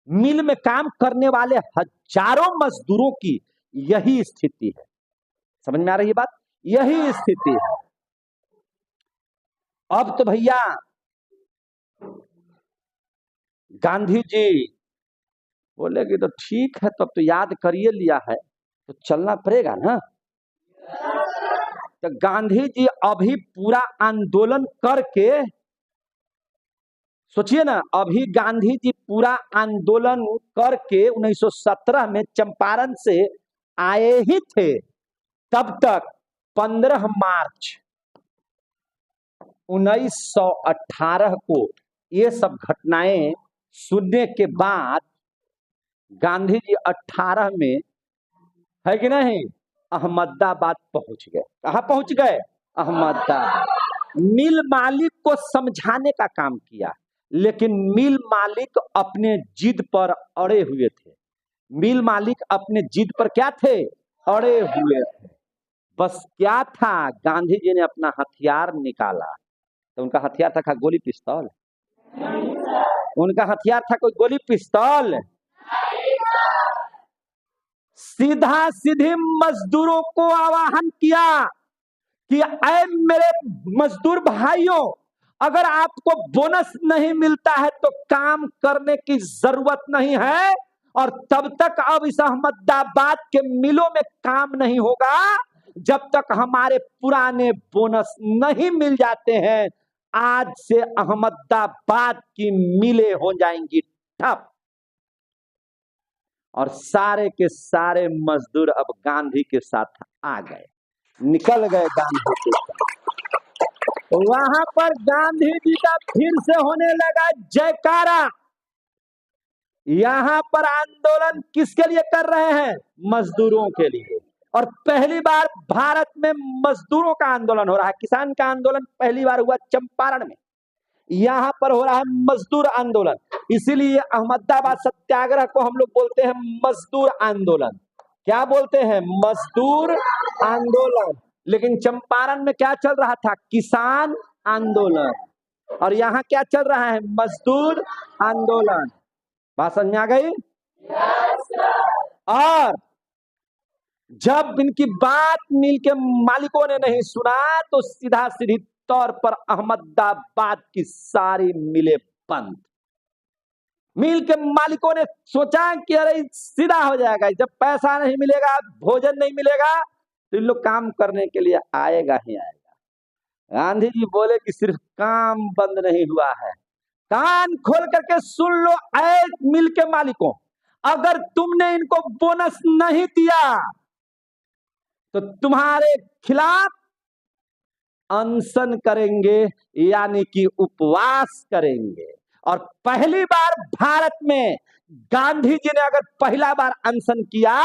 मिल में काम करने वाले हजारों मजदूरों की यही स्थिति है। समझ में आ रही है बात, यही स्थिति है। अब तो भैया गांधी जी बोले कि तो ठीक है, तब तो याद करिए लिया है तो चलना पड़ेगा ना। तो गांधी जी अभी पूरा आंदोलन करके, सोचिए ना, अभी गांधी जी पूरा आंदोलन करके 1917 में चंपारण से आए ही थे। तब तक 15 मार्च 1918 को ये सब घटनाएं सुनने के बाद गांधी जी 18 में, है कि नहीं, अहमदाबाद पहुंच गए। कहां पहुंच गए? अहमदाबाद। मिल मालिक को समझाने का काम किया, लेकिन मिल मालिक अपने जिद पर अड़े हुए थे। मिल मालिक अपने जिद पर क्या थे? अड़े हुए थे। बस क्या था, गांधी जी ने अपना हथियार निकाला तो उनका हथियार था गोली पिस्तौल? उनका हथियार था कोई गोली पिस्तौल? सीधा सीधे मजदूरों को आह्वान किया कि ऐ मेरे मजदूर भाइयों, अगर आपको बोनस नहीं मिलता है तो काम करने की जरूरत नहीं है, और तब तक अब इस अहमदाबाद के मिलों में काम नहीं होगा जब तक हमारे पुराने बोनस नहीं मिल जाते हैं। आज से अहमदाबाद की मिलें हो जाएंगी ठप। और सारे के सारे मजदूर अब गांधी के साथ आ गए, निकल गए गांधी के साथ। वहां पर गांधी जी का फिर से होने लगा जयकारा। यहां पर आंदोलन किसके लिए कर रहे हैं? मजदूरों के लिए। और पहली बार भारत में मजदूरों का आंदोलन हो रहा है। किसान का आंदोलन पहली बार हुआ चंपारण में, यहां पर हो रहा है मजदूर आंदोलन। इसीलिए अहमदाबाद सत्याग्रह को हम लोग बोलते हैं मजदूर आंदोलन। क्या बोलते हैं? मजदूर आंदोलन। लेकिन चंपारण में क्या चल रहा था? किसान आंदोलन। और यहाँ क्या चल रहा है? मजदूर आंदोलन। बात समझ में आ गई? और जब इनकी बात मिल के मालिकों ने नहीं सुना तो सीधा सीधी तौर पर अहमदाबाद की सारी मिलें बंद। मिल के मालिकों ने सोचा कि अरे सीधा हो जाएगा, जब पैसा नहीं मिलेगा, भोजन नहीं मिलेगा, तो इन लोग काम करने के लिए आएगा ही आएगा। गांधी जी बोले कि सिर्फ काम बंद नहीं हुआ है, कान खोल करके सुन लो ऐ मिल के मालिकों, अगर तुमने इनको बोनस नहीं दिया तो तुम्हारे खिलाफ अनशन करेंगे, यानी कि उपवास करेंगे। और पहली बार भारत में गांधी जी ने अगर पहला बार अनशन किया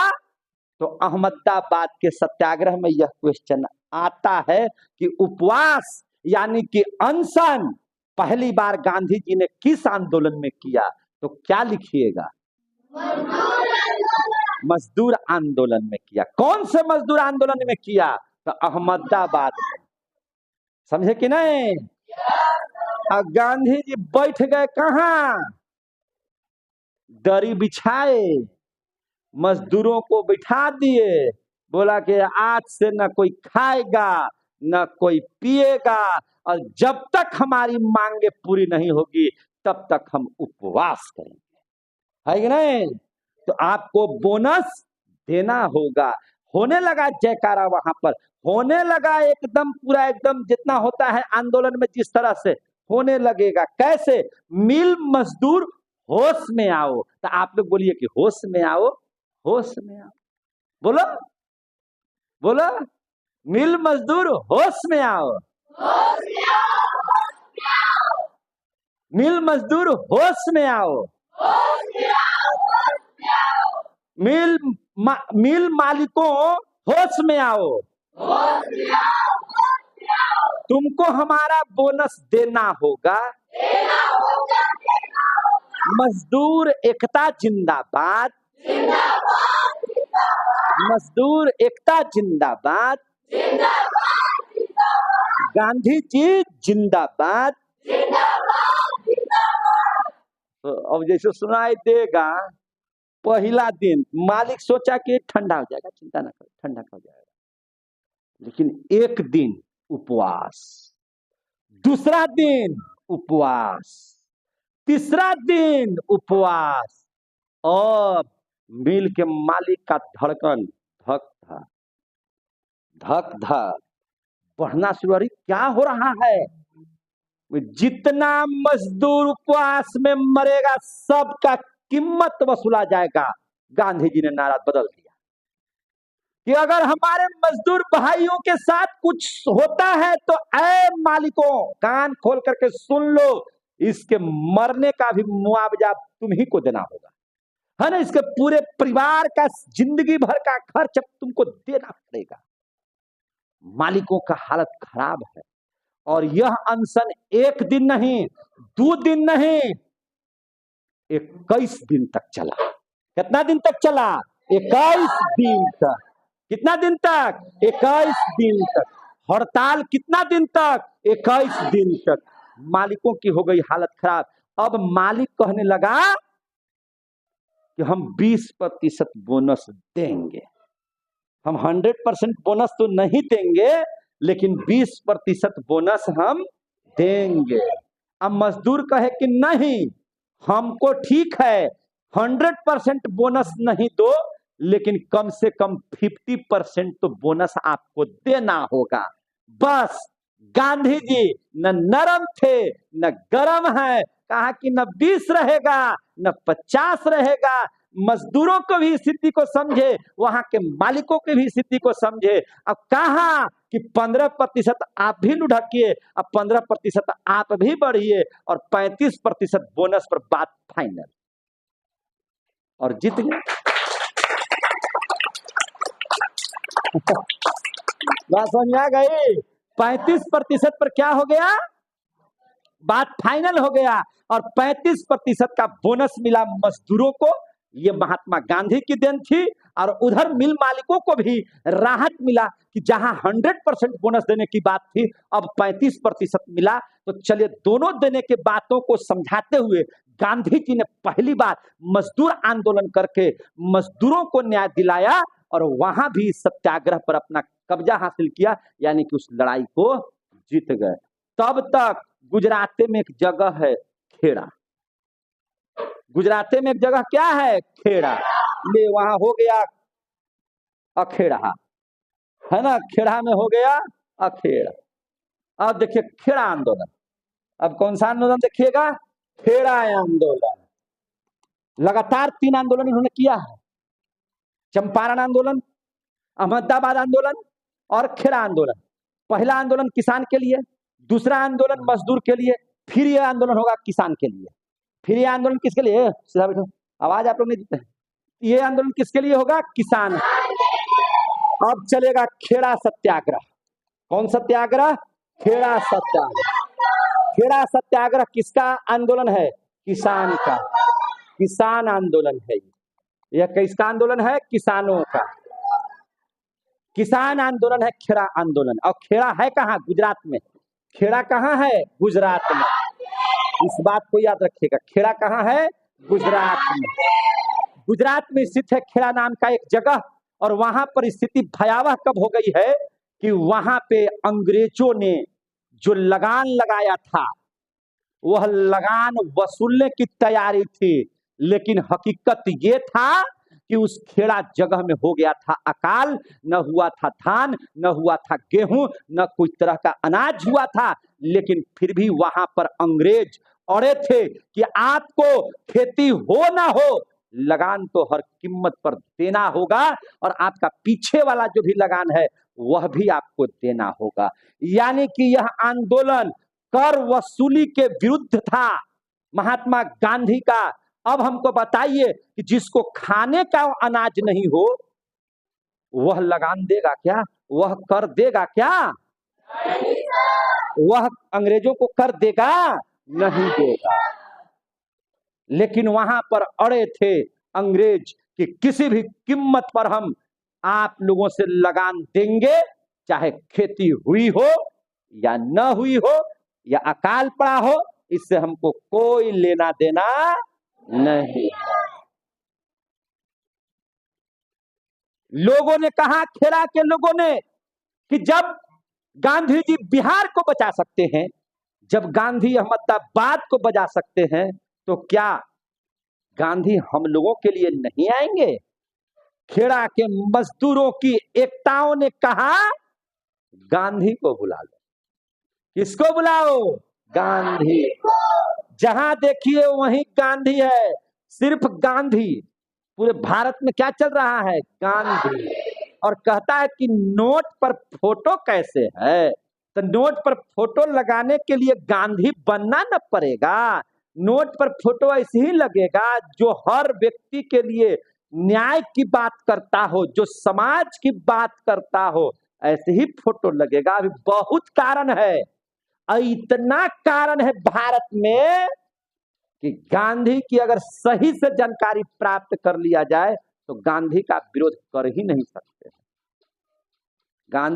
तो अहमदाबाद के सत्याग्रह में यह क्वेश्चन आता है कि उपवास यानी कि अनशन पहली बार गांधी जी ने किस आंदोलन में किया? तो क्या लिखिएगा? मजदूर आंदोलन में किया। कौन से मजदूर आंदोलन में किया? तो अहमदाबाद में। समझे कि नहीं? गांधी जी बैठ गए कहां? दरी बिछाए, मजदूरों को बिठा दिए, बोला कि आज से न कोई खाएगा न कोई पिएगा, और जब तक हमारी मांगे पूरी नहीं होगी तब तक हम उपवास करेंगे। है कि नहीं? तो आपको बोनस देना होगा। होने लगा जयकारा, वहां पर होने लगा एकदम पूरा, एकदम जितना होता है आंदोलन में जिस तरह से होने लगेगा। कैसे? मिल मजदूर होश में आओ। तो आप लोग बोलिए कि होश में आओ, होश में आओ। बोलो बोलो, मिल मजदूर होश में आओ, मिल मजदूर होश में आओ, मिल मालिकों होश में आओ, तुमको हमारा बोनस देना होगा। मजदूर एकता जिंदाबाद, मजदूर एकता जिंदाबाद, गांधी जी जिंदाबाद। तो अब जैसे सुनाई देगा, पहला दिन मालिक सोचा कि ठंडा हो जाएगा, चिंता ना करो, ठंडा हो जाएगा। लेकिन एक दिन उपवास, दूसरा दिन उपवास, तीसरा दिन उपवास, और मिल के मालिक का धड़कन धक धक धक धक बढ़ना शुरू हो रही। क्या हो रहा है? जितना मजदूर उपवास में मरेगा सबका कीमत वसूला जाएगा। गांधी जी ने नारा बदल दिया कि अगर हमारे मजदूर भाइयों के साथ कुछ होता है तो ऐ मालिकों कान खोल करके सुन लो, इसके मरने का भी मुआवजा तुम ही को देना होगा, है ना। इसके पूरे परिवार का जिंदगी भर का खर्च तुमको देना पड़ेगा। मालिकों का हालत खराब है और यह अनशन एक दिन नहीं, 2 दिन नहीं, 21 दिन तक चला। कितना दिन तक चला? 21 दिन तक। कितना दिन तक? 21 दिन तक। हड़ताल कितना दिन तक? 21 दिन तक। मालिकों की हो गई हालत खराब। अब मालिक कहने लगा कि हम 20% बोनस देंगे। हम 100% बोनस तो नहीं देंगे, लेकिन 20% बोनस हम देंगे। अब मजदूर कहे कि नहीं, हमको ठीक है 100% बोनस नहीं दो, लेकिन कम से कम 50% तो बोनस आपको देना होगा। बस गांधी जी न नरम थे न गरम है, कहा कि न 20 रहेगा न 50 रहेगा। मजदूरों को भी स्थिति को समझे, वहां के मालिकों की भी स्थिति को समझे। अब कहा कि 15% आप भी लुढ़किए, अब 15% आप भी बढ़िए और 35% बोनस पर बात फाइनल। और जीत गए। बात समझ में आ गई? 35% पर क्या हो गया? बात फाइनल हो गया और 35% का बोनस मिला मजदूरों को। ये महात्मा गांधी की देन थी। और उधर मिल मालिकों को भी राहत मिला कि जहां 100% बोनस देने की बात थी, अब 35% मिला। तो चलिए दोनों देने के बातों को समझाते हुए गांधी जी ने पहली बार मजदूर आंदोलन करके मजदूरों को न्याय दिलाया और वहां भी सत्याग्रह पर अपना कब्जा हासिल किया, यानी कि उस लड़ाई को जीत गए। तब तक गुजरात में एक जगह है खेड़ा। गुजरात में एक जगह क्या है? खेड़ा। ये वहां हो गया अखेड़ा, है ना। खेड़ा में हो गया अखेड़ा। अब देखिए खेड़ा आंदोलन। अब कौन सा आंदोलन देखिएगा? खेड़ा आंदोलन। लगातार 3 आंदोलन इन्होंने किया है। चंपारण आंदोलन, अहमदाबाद आंदोलन और खेड़ा आंदोलन। पहला आंदोलन किसान के लिए, दूसरा आंदोलन मजदूर के लिए, फिर यह आंदोलन होगा किसान के लिए। फिर यह आंदोलन किसके लिए? सीधा बैठो, आवाज आप लोग नहीं देते। ये आंदोलन किसके लिए होगा? किसान। अब चलेगा खेड़ा सत्याग्रह। कौन सत्याग्रह? खेड़ा सत्याग्रह। खेड़ा सत्याग्रह किसका आंदोलन है? किसान का। किसान आंदोलन है। यह किसका आंदोलन है? किसानों का। किसान आंदोलन है खेड़ा आंदोलन। और खेड़ा है कहाँ? गुजरात में। खेड़ा कहाँ है? गुजरात में। इस बात को याद रखिएगा, खेड़ा कहाँ है? गुजरात में। गुजरात में स्थित है खेड़ा नाम का एक जगह। और वहां पर स्थिति भयावह कब हो गई है कि वहां पे अंग्रेजों ने जो लगान लगाया था, वह लगान वसूलने की तैयारी थी, लेकिन हकीकत ये था कि उस खेड़ा जगह में हो गया था अकाल। न हुआ था धान, न हुआ था गेहूं, न कोई तरह का अनाज हुआ था। लेकिन फिर भी वहां पर अंग्रेज अड़े थे कि आपको खेती हो ना हो, लगान तो हर कीमत पर देना होगा और आपका पीछे वाला जो भी लगान है वह भी आपको देना होगा। यानी कि यह आंदोलन कर वसूली के विरुद्ध था महात्मा गांधी का। अब हमको बताइए कि जिसको खाने का अनाज नहीं हो वह लगान देगा क्या? वह कर देगा क्या? वह अंग्रेजों को कर देगा? नहीं देगा। लेकिन वहां पर अड़े थे अंग्रेज कि किसी भी कीमत पर हम आप लोगों से लगान देंगे, चाहे खेती हुई हो या न हुई हो या अकाल पड़ा हो, इससे हमको कोई लेना देना नहीं। लोगों ने कहा, खेड़ा के लोगों ने, कि जब गांधी जी बिहार को बचा सकते हैं, जब गांधी अहमदाबाद को बचा सकते हैं, तो क्या गांधी हम लोगों के लिए नहीं आएंगे? खेड़ा के मजदूरों की एकताओं ने कहा गांधी को बुला लो। किसको बुलाओ? गांधी। जहां देखिए वहीं गांधी है, सिर्फ गांधी। पूरे भारत में क्या चल रहा है? गांधी। और कहता है कि नोट पर फोटो कैसे है? तो नोट पर फोटो लगाने के लिए गांधी बनना न पड़ेगा। नोट पर फोटो ऐसे ही लगेगा जो हर व्यक्ति के लिए न्याय की बात करता हो, जो समाज की बात करता हो, ऐसे ही फोटो लगेगा। अभी बहुत कारण है, इतना कारण है भारत में कि गांधी की अगर सही से जानकारी प्राप्त कर लिया जाए तो गांधी का विरोध कर ही नहीं सकते। गांधी